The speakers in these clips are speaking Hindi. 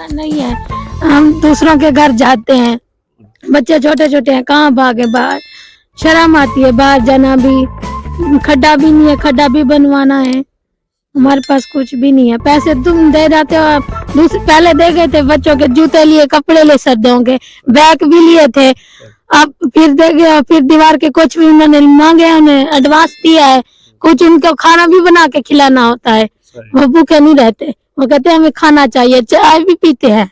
नहीं है। हम दूसरों के घर जाते हैं, बच्चे छोटे छोटे हैं, कहाँ भागे बाहर, शर्म आती है बाहर जाना भी। खड्डा भी नहीं है, खड्डा भी बनवाना है, हमारे पास कुछ भी नहीं है। पैसे तुम दे जाते हो, आप दूसरे पहले दे गए थे, बच्चों के जूते लिए, कपड़े ले सर्दियों के, बैग भी लिए थे, अब फिर दे गए, फिर दीवार के कुछ भी उन्होंने मांगे, उन्हें एडवांस दिया है, कुछ उनको खाना भी बना के खिलाना होता है, वो भूखे नहीं रहते, वो कहते हैं हमें खाना चाहिए, चाय भी पीते हैं,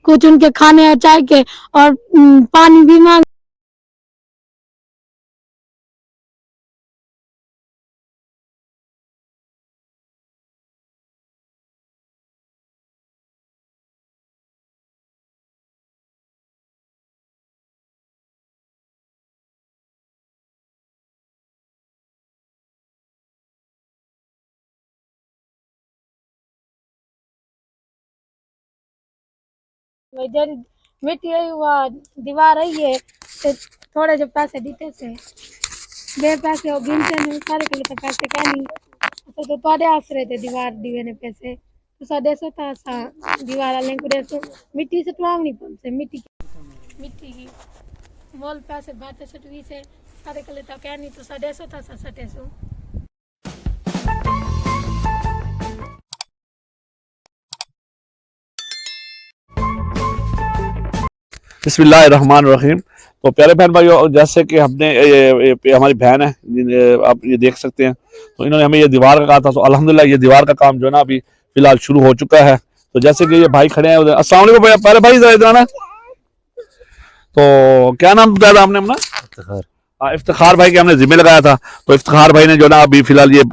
कुछ उनके खाने और चाय के और पानी भी मांग। इधर मिट्टी है, हुआ दीवार है ये, तो थोड़े जो पैसे देते थे, बे पैसे वो गिनते नहीं, सारे के लिए तो पैसे कह नहीं, तो थोड़े आसरे थे दीवार दीवे ने पैसे, तो साढ़े सौ था सा दीवार वाले को डेढ़ सौ मिट्टी से टवाम नहीं पहुंचे, मिट्टी की मोल पैसे बाटे सटवी से सारे के लिए तो कह नहीं, तो साढ़े सौ था सा सटे सौ। बिस्मिल्लाहिर्रहमानिर्रहीम। तो प्यारे बहन भाइयों, जैसे कि हमने ये हमारी बहन है, आप ये देख सकते हैं, तो इन्होंने हमें ये दीवार का कहा था, तो अल्हम्दुलिल्लाह ये दीवार का काम जो है ना अभी फिलहाल शुरू हो चुका है। तो जैसे कि ये भाई खड़े हैं, अस्सलाम वालेकुम भैया, प्यारे भाई जरा इधर आना। तो क्या नाम बताया था आपने अपना? इफ्तिखार भाई के हमने जिम्मे लगाया था। तो इफ्तिखार भाई ने जो ना अभी फिलहाल ये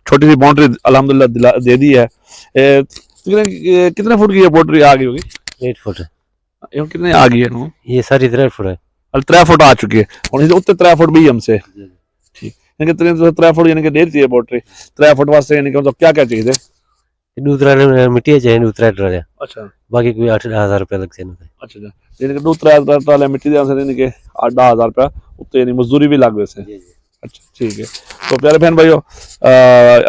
छोटी सी बाउंड्री अल्हम्दुलिल्लाह दे दी है। कितने फुट की ये बाउंड्री आ गई होगी? 8 फुट कितने आ गई है नो? ये सारी 3 फुट है, 3 फुट आ चुकी है, और उत्ते 3 फुट भी हमसे ठीक, यानी कि 3 फुट यानी कि डेढ़ चाहिए बाउंड्री 3 फुट वास्ते, यानी कि मतलब क्या क्या चाहिए? दूसरा मिट्टी चाहिए, दूसरा डर है, अच्छा बाकी कोई 8-10 रुपया लग जाए। अच्छा, यानी कि 2-3 मिट्टी दे यानी कि 8-10 हज़ार रुपया उत्ते, यानी मजदूरी भी लग वैसे। अच्छा ठीक है। तो प्यारे बहन भाइयों,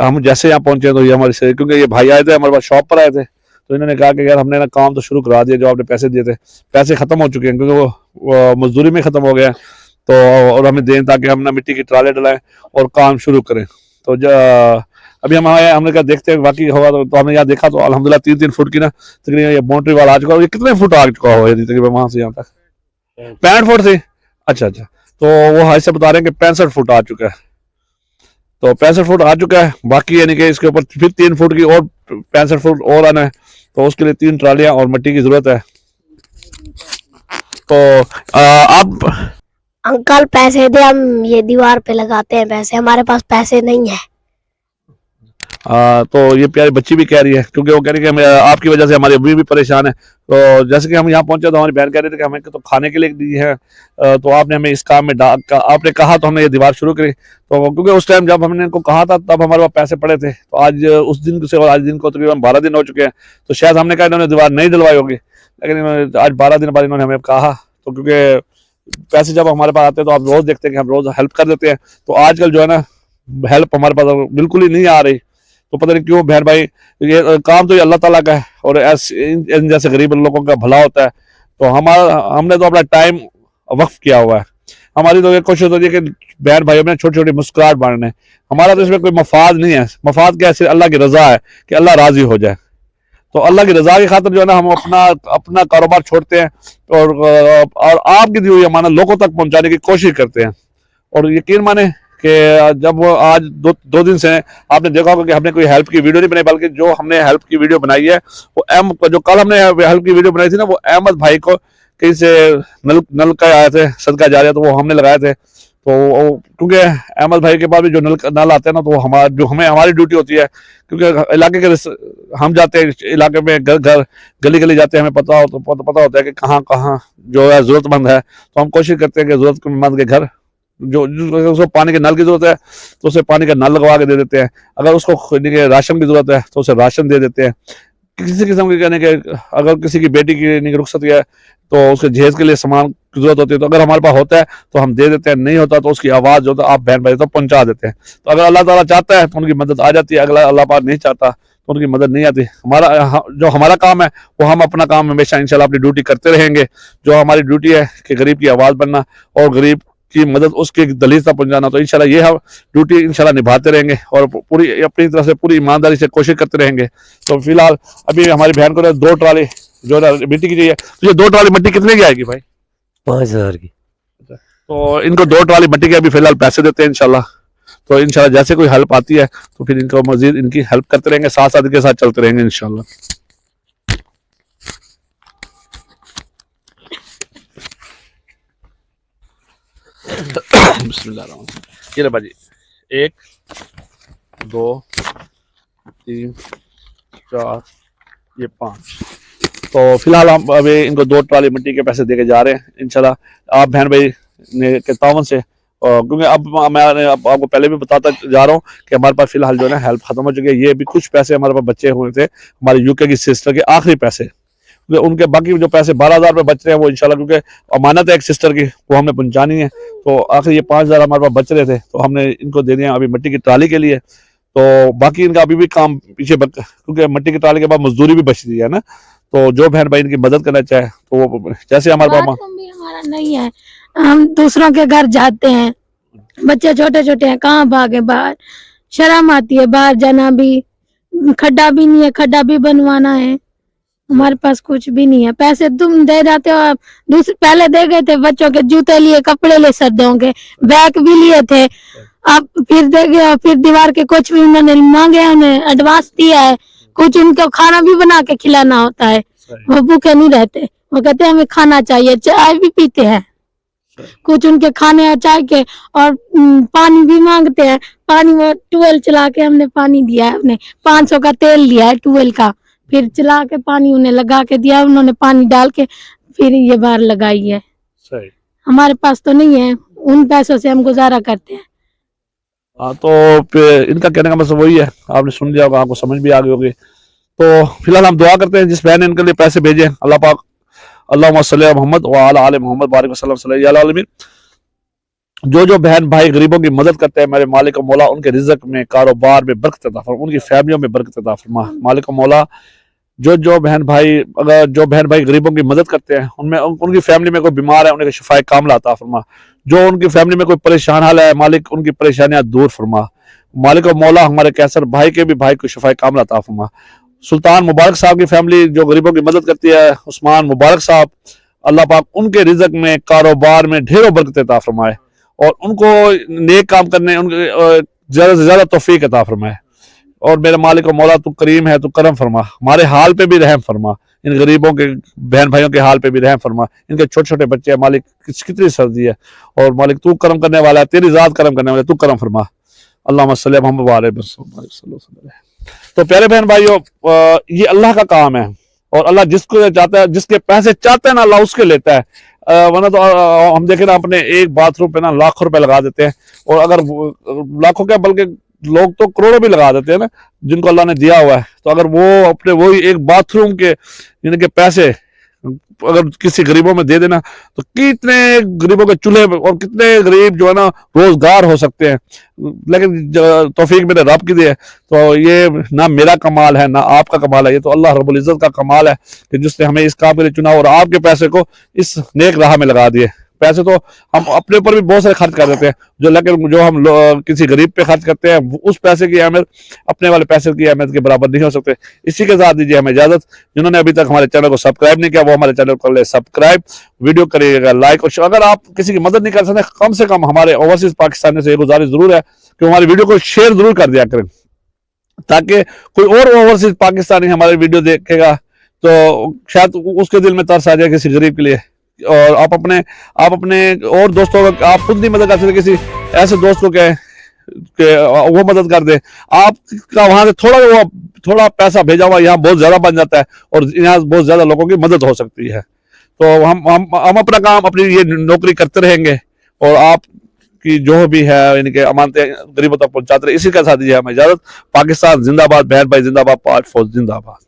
हम जैसे यहाँ पहुंचे तो ये हमारे से, क्योंकि ये भाई आए थे हमारे पास, शॉप पर आए थे, तो इन्होंने कहा कि यार हमने ना काम तो शुरू करा दिया, जो आपने पैसे दिए थे पैसे खत्म हो चुके हैं, क्योंकि वो मजदूरी में खत्म हो गया, तो और हमें दें ताकि हम ना मिट्टी की ट्राले डलाएं और काम शुरू करें। तो अभी हम आए, हमने कहा देखते हैं बाकी होगा, तो हमने यहाँ देखा तो अल्हम्दुलिल्लाह 3-3 फुट की ना तकरीबन ये बाउंड्री वाल आ चुका है। ये कितने फुट आ चुका हो तकरीबन वहां से यहाँ तक? 65 फुट से। अच्छा, तो वो ऐसे बता रहे हैं कि 65 फुट आ चुका है। तो 65 फुट आ चुका है, बाकी यानी कि इसके ऊपर फिर 3 फुट की और 65 फुट और आना है, तो उसके लिए 3 ट्रालियां और मिट्टी की जरूरत है। तो आप अंकल पैसे दे, हम ये दीवार पे लगाते हैं पैसे, हमारे पास पैसे नहीं है। तो ये प्यारी बच्ची भी कह रही है, क्योंकि वो कह रही है कि आपकी वजह से हमारी अभी भी परेशान है। तो जैसे कि हम यहाँ पहुंचे तो हमारी बहन कह रही थी कि हमें तो खाने के लिए दी है, तो आपने हमें इस काम में आपने कहा तो हमने ये दीवार शुरू करी। तो क्योंकि उस टाइम जब हमने इनको कहा था तब हमारे पास पैसे पड़े थे, तो आज उस दिन से और आज दिन को तकरीबन 12 दिन हो चुके हैं, तो शायद हमने कहा इन्होंने दीवार नहीं दिलवाई होगी, लेकिन आज 12 दिन बाद इन्होंने हमें कहा। तो क्योंकि पैसे जब हमारे पास आते हैं तो आप रोज देखते हैं कि हम रोज हेल्प कर देते हैं, तो आजकल जो है ना हेल्प हमारे पास बिल्कुल ही नहीं आ रही। तो पता नहीं क्यों बहन भाई, ये काम तो ये अल्लाह ताला का है, और इन जैसे गरीब लोगों का भला होता है। तो हमने तो अपना टाइम वक्फ किया हुआ है। हमारी तो ये कोशिश होती है कि बहन भाइयों में छोटी छोटी मुस्कुराहट बांटने, हमारा तो इसमें कोई मफाद नहीं है। मफाद क्या है? अल्लाह की रजा है कि अल्लाह राजी हो जाए। तो अल्लाह की रजा की खातिर जो है ना हम अपना कारोबार छोड़ते हैं, और आपकी दी हुई अमानत लोगों तक पहुंचाने की कोशिश करते हैं। और यकीन माने कि जब वो आज दो दिन से आपने देखा होगा कि हमने कोई हेल्प की वीडियो नहीं बनाई, बल्कि जो हमने हेल्प की वीडियो बनाई है वो जो कल हमने हेल्प की वीडियो बनाई थी ना, वो अहमद भाई को कहीं से नल का आए थे, सदका जा रहे, तो वो हमने लगाए थे। तो क्योंकि अहमद भाई के पास भी जो नल आते हैं ना, तो हमारी ड्यूटी होती है, क्योंकि इलाके के हम जाते हैं इलाके में, घर गली गली जाते हैं, हमें पता होता है कि कहाँ कहाँ जो है जरूरतमंद है, तो हम कोशिश करते हैं कि जरूरतमंद के घर जो उसको पानी के नल की जरूरत है तो उसे पानी का नल लगवा के दे देते हैं, अगर उसको राशन की जरूरत है तो उसे राशन दे देते हैं। किसी किस्म की कहने के अगर किसी की बेटी की रुखसत है तो उसके जहेज के लिए सामान की जरूरत होती है, तो अगर हमारे पास होता है तो हम दे देते हैं, नहीं होता तो उसकी आवाज़ जो होता है आप बहन भाई तो पहुंचा देते हैं। तो अगर अल्लाह ताला चाहता है तो उनकी मदद आ जाती है, अगर अल्लाह पाक नहीं चाहता उनकी मदद नहीं आती। जो हमारा काम है वो हम अपना काम हमेशा इंशाल्लाह अपनी ड्यूटी करते रहेंगे। जो हमारी ड्यूटी है कि गरीब की आवाज़ बनना और गरीब की मदद उसके दलील तक पहुंचाना, तो इंशाल्लाह ये हम ड्यूटी इंशाल्लाह निभाते रहेंगे और पूरी अपनी तरफ से पूरी ईमानदारी से कोशिश करते रहेंगे। तो फिलहाल अभी हमारी बहन को 2 ट्राली जो मिट्टी की चाहिए, तो ये 2 ट्राली मिट्टी कितने की आएगी भाई? 5,000 की। तो इनको 2 ट्राली मिट्टी के अभी फिलहाल पैसे देते हैं इंशाल्लाह। तो इंशाल्लाह जैसे कोई हेल्प आती है तो फिर इनको मजीद इनकी हेल्प करते रहेंगे, साथ साथ इनके साथ चलते रहेंगे इंशाल्लाह। बिस्मिल्लाह। ये ले बाजी, 1 2 3 4 ये 5। तो फिलहाल हम अभी इनको 2 ट्राली मिट्टी के पैसे देके जा रहे हैं इंशाल्लाह आप बहन भाई ने के तावन से। क्योंकि अब मैं आपको पहले भी बताता जा रहा हूँ कि हमारे पास फिलहाल जो है ना हेल्प खत्म हो चुकी है। ये भी कुछ पैसे हमारे पास बचे हुए थे हमारे यूके की सिस्टर के आखिरी पैसे, उनके बाकी जो पैसे 12,000 रुपये बच रहे हैं वो इंशाल्लाह, क्योंकि अमानत है एक सिस्टर की वो हमने पहुंचानी है। तो आखिर ये 5,000 हमारे पास बच रहे थे तो हमने इनको दे दिया अभी मिट्टी की ट्राली के लिए। तो बाकी इनका अभी भी काम पीछे क्योंकि मिट्टी की ट्राली के बाद मजदूरी भी बचती है ना। तो जो बहन भाई इनकी मदद करना चाहे तो वो जैसे हमारे पास बाथरूम भी हमारा नहीं है, हम दूसरों के घर जाते हैं, बच्चे छोटे छोटे हैं, कहाँ भागे बाहर, शर्म आती है बाहर जाना भी, खड्डा भी नहीं है, खड्डा भी बनवाना है, हमारे पास कुछ भी नहीं है। पैसे तुम दे जाते हो, पहले दे गए थे बच्चों के जूते लिए, कपड़े लिए, सर्दियों के बैग भी लिए थे, अब फिर दे गए, फिर दीवार के कुछ भी उन्होंने मांगे, उन्हें एडवांस दिया है, कुछ उनको खाना भी बना के खिलाना होता है, वो भूखे नहीं रहते, वो कहते हैं हमें खाना चाहिए, चाय भी पीते हैं, कुछ उनके खाने और चाय के, और पानी भी मांगते हैं, पानी वो ट्यूबवेल चला के हमने पानी दिया है, हमने 500 का तेल लिया है ट्यूबवेल का, फिर चला के पानी उन्हें लगा के दिया, उन्होंने पानी डाल के फिर ये बार लगाई है। सही। हमारे पास तो नहीं है, उन पैसों से हम गुजारा करते हैं। हाँ, तो इनका कहने का मतलब वही है, आपने सुन लिया होगा, आपको समझ भी आ गई होगी। तो फिलहाल हम दुआ करते हैं जिस बहन ने इनके लिए पैसे भेजे, अल्लाह पाक अल्लाहुम्मा सल्ली अला मोहम्मद व अला आले मोहम्मद बारिक वसल्लम सल्लल्लाहु अलैहि वसल्लम। जो बहन भाई गरीबों की मदद करते हैं, मेरे मालिक और मौला उनके रिज़्क़ में, कारोबार में बरकत अता फरमा, उनकी फैमिलियों में बरकत अता फरमा। मालिक और मौला जो बहन भाई गरीबों की मदद करते हैं उनमें उनकी फैमिली में कोई बीमार है उन्हें शिफाए कामिला अता फरमा। जो उनकी फैमिली में कोई परेशान हाल है मालिक उनकी परेशानियां दूर फरमा। मालिक और मौला हमारे कैसर भाई के भी भाई को शिफाए कामिला अता फरमा। सुल्तान मुबारक साहब की फैमिली जो गरीबों की मदद करती है, उस्मान मुबारक साहब, अल्लाह पाक उनके रिज़्क़ में, कारोबार में ढेरों बरकत अता फरमाए और उनको नेक काम करने उनके ज़्यादा से ज़्यादा तौफीक अता फरमाए। और मेरे मालिक और मौला तू करीम है, तू करम फरमा, हमारे हाल पे भी रहम फरमा, इन गरीबों के बहन भाइयों के हाल पे भी रहम फरमा। इनके छोटे छोटे बच्चे हैं मालिक, कितनी सर्दी है, और मालिक तू करम करने वाला है, तेरी ज़ात करम करने वाला है, तू करम फरमा। अल्लाहुम्मा सल्ली अला मोहम्मद व अला आले मोहम्मद। तो प्यारे बहन भाइयों, ये अल्लाह का काम है और अल्लाह जिसको चाहता है, जिसके पैसे चाहते हैं ना अल्लाह उसके लेता है। वरना तो हम देखें ना अपने एक बाथरूम पे ना लाखों रुपए लगा देते हैं, और अगर लाखों क्या बल्कि लोग तो करोड़ों भी लगा देते हैं ना जिनको अल्लाह ने दिया हुआ है। तो अगर वो अपने वही एक बाथरूम के यानी के पैसे अगर किसी गरीबों में दे देना तो कितने गरीबों के चूल्हे और कितने गरीब जो है ना रोजगार हो सकते हैं। लेकिन तौफीक मेरे रब की दी है, तो ये ना मेरा कमाल है ना आपका कमाल है, ये तो अल्लाह रब्बुल इज्जत का कमाल है कि जिसने हमें इस काम के लिए चुना और आपके पैसे को इस नेक राह में लगा दिए। पैसे तो हम अपने ऊपर भी बहुत सारे खर्च कर देते हैं, लेकिन जो हम किसी गरीब पे खर्च करते हैं उस पैसे की अहमियत अपने वाले पैसे की अहमियत के बराबर नहीं हो सकते। इसी के साथ दीजिए हमें इजाजत। जिन्होंने अभी तक हमारे चैनल को सब्सक्राइब नहीं किया वो हमारे चैनल को कर ले सब्सक्राइब, वीडियो करिएगा लाइक, और अगर आप किसी की मदद नहीं कर सकते कम से कम हमारे ओवरसीज पाकिस्तानी से ये गुजारिश जरूर है कि हमारी वीडियो को शेयर जरूर कर दिया करें, ताकि कोई और ओवरसीज पाकिस्तानी हमारी वीडियो देखेगा तो शायद उसके दिल में तरस आ जाए किसी गरीब के लिए। और आप अपने और दोस्तों को, आप खुद नहीं मदद कर सकते, किसी ऐसे दोस्त को कहें कि वो मदद कर दे, आपका वहां से थोड़ा पैसा भेजा हुआ यहाँ बहुत ज्यादा बन जाता है और यहाँ बहुत ज्यादा लोगों की मदद हो सकती है। तो हम अपना काम, अपनी ये नौकरी करते रहेंगे और आप की जो भी है इनके अमानतें गरीबों तक पहुंचाते रहे। इसी के साथ दीजिए हमें इजाजत। पाकिस्तान जिंदाबाद, बहन भाई जिंदाबाद, पाक फौज जिंदाबाद।